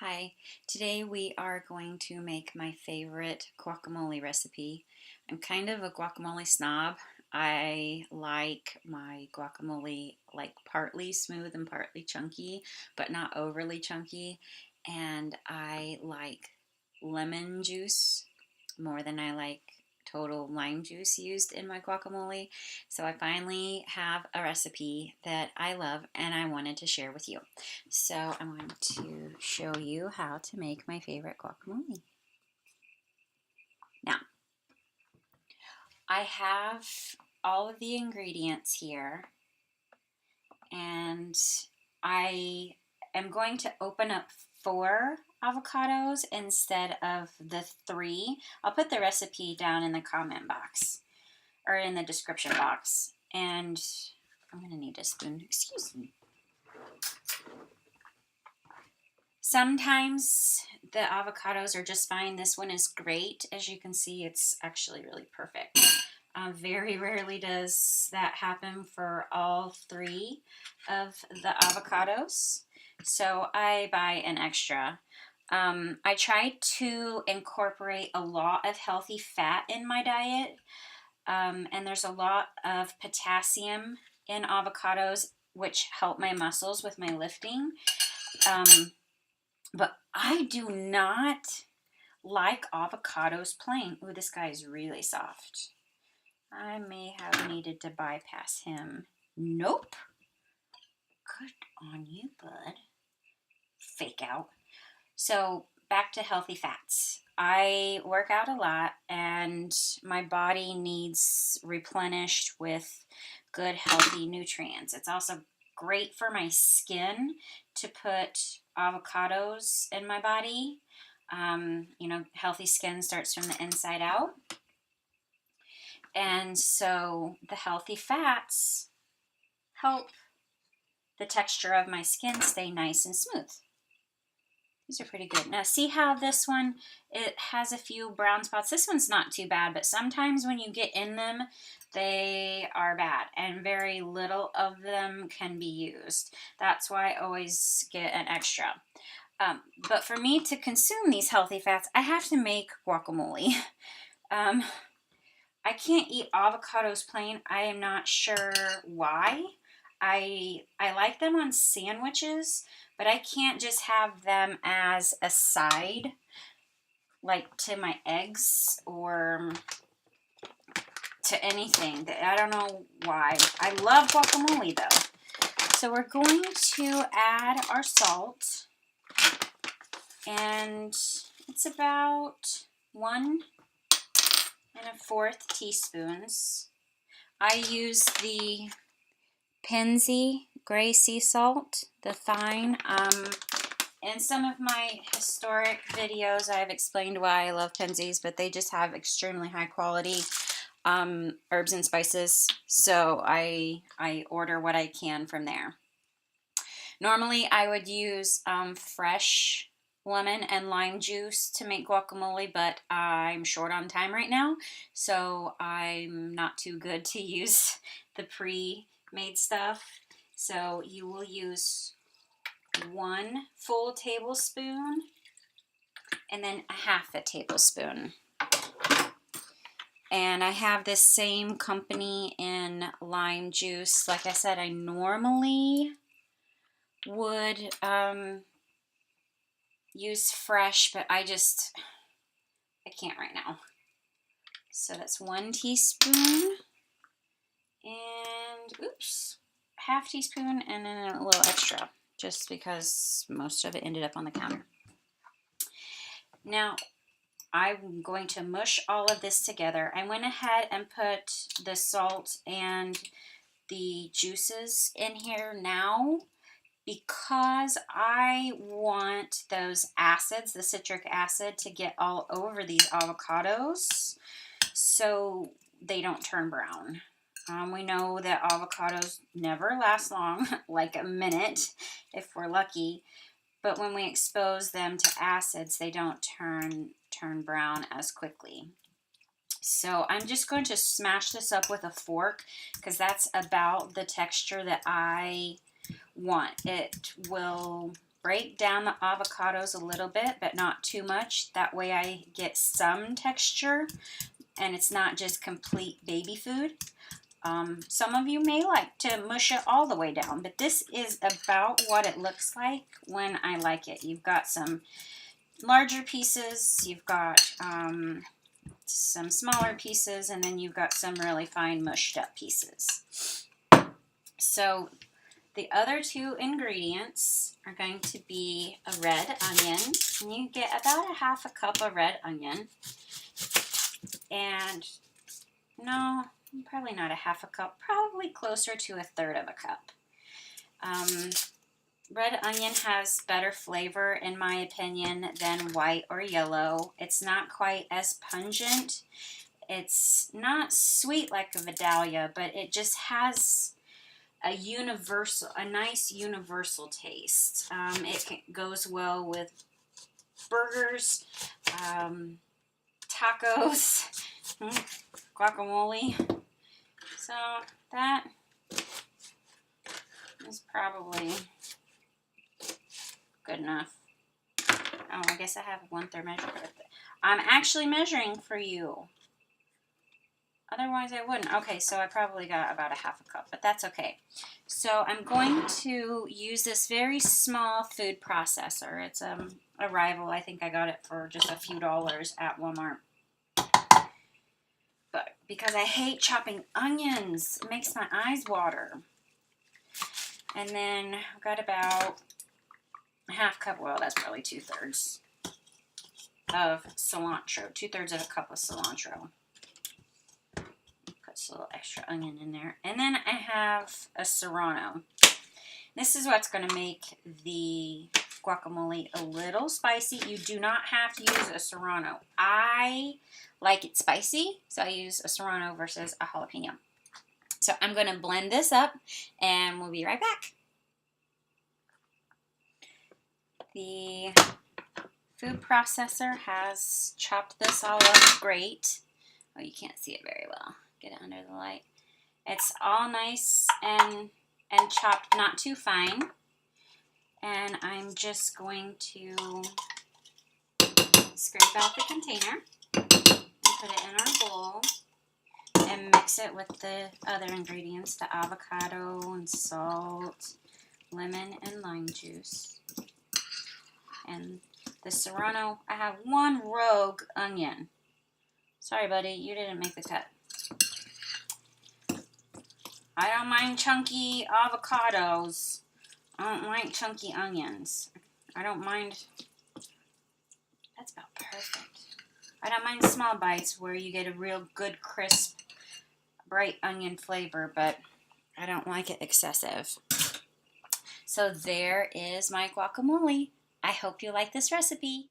Hi, today we are going to make my favorite guacamole recipe. I'm kind of a guacamole snob. I like my guacamole like partly smooth and partly chunky, but not overly chunky. And I like lemon juice more than I like total lime juice used in my guacamole. So I finally have a recipe that I love and I wanted to share with you. So I'm going to show you how to make my favorite guacamole. Now, I have all of the ingredients here and I am going to open up 4 avocados instead of the 3. I'll put the recipe down in the comment box or in the description box. And I'm going to need a spoon, excuse me. Sometimes the avocados are just fine. This one is great. As you can see, it's actually really perfect. Very rarely does that happen for all 3 of the avocados. So I buy an extra. I try to incorporate a lot of healthy fat in my diet. And there's a lot of potassium in avocados, which help my muscles with my lifting. But I do not like avocados plain. Ooh, this guy is really soft. I may have needed to bypass him. Nope. Good on you, bud. Fake out. So back to healthy fats. I work out a lot and my body needs replenished with good healthy nutrients. It's also great for my skin to put avocados in my body. Healthy skin starts from the inside out. And so the healthy fats help the texture of my skin stay nice and smooth. These are pretty good. Now see how this one, it has a few brown spots. This one's not too bad, but sometimes when you get in them, they are bad and very little of them can be used. That's why I always get an extra. But for me to consume these healthy fats, I have to make guacamole. I can't eat avocados plain. I am not sure why. I like them on sandwiches, but I can't just have them as a side, like to my eggs or to anything. I don't know why. I love guacamole though. So we're going to add our salt, and it's about 1 1/4 teaspoons. I use the Penzi gray sea salt, the fine. In some of my historic videos, I've explained why I love Penzi's, but they just have extremely high quality herbs and spices. So I order what I can from there. Normally, I would use fresh lemon and lime juice to make guacamole, but I'm short on time right now, so I'm not too good to use the pre-made stuff. So you will use 1 full tablespoon and then 1/2 tablespoon. And I have this same company in lime juice. Like I said, I normally would use fresh, but I can't right now. So that's 1 teaspoon and oops, 1/2 teaspoon and then a little extra just because most of it ended up on the counter. Now I'm going to mush all of this together. I went ahead and put the salt and the juices in here now because I want those acids, the citric acid, to get all over these avocados so they don't turn brown. We know that avocados never last long, like a minute if we're lucky, but when we expose them to acids, they don't turn brown as quickly. So I'm just going to smash this up with a fork because that's about the texture that I want. It will break down the avocados a little bit, but not too much. That way I get some texture and it's not just complete baby food. Some of you may like to mush it all the way down, but this is about what it looks like when I like it. You've got some larger pieces, you've got some smaller pieces, and then you've got some really fine mushed up pieces. So the other two ingredients are going to be a red onion, and you get about a half a cup of red onion, and no, probably not a half a cup, probably closer to a third of a cup. Red onion has better flavor, in my opinion, than white or yellow. It's not quite as pungent. It's not sweet like a Vidalia, but it just has a nice universal taste. It goes well with burgers, tacos, guacamole. So that is probably good enough. Oh, I guess I have 1/3 measure. I'm actually measuring for you. Otherwise I wouldn't. Okay, so I probably got about a half a cup, but that's okay. So I'm going to use this very small food processor. It's a rival. I think I got it for just a few dollars at Walmart. But because I hate chopping onions, it makes my eyes water. And then I've got about a half cup, well, that's probably 2/3 of cilantro, 2/3 of a cup of cilantro. Put a little extra onion in there. And then I have a serrano. This is what's going to make the guacamole a little spicy. You do not have to use a serrano. I like it spicy, so I use a serrano versus a jalapeno. So I'm going to blend this up, and we'll be right back. The food processor has chopped this all up great. Oh, you can't see it very well. Get it under the light. It's all nice and chopped, not too fine. And I'm just going to scrape out the container and put it in our bowl and mix it with the other ingredients, the avocado and salt, lemon and lime juice. And the serrano, I have 1 rogue onion. Sorry, buddy, you didn't make the cut. I don't mind chunky avocados. I don't like chunky onions. I don't mind. That's about perfect. I don't mind small bites where you get a real good, crisp, bright onion flavor, but I don't like it excessive. So there is my guacamole. I hope you like this recipe.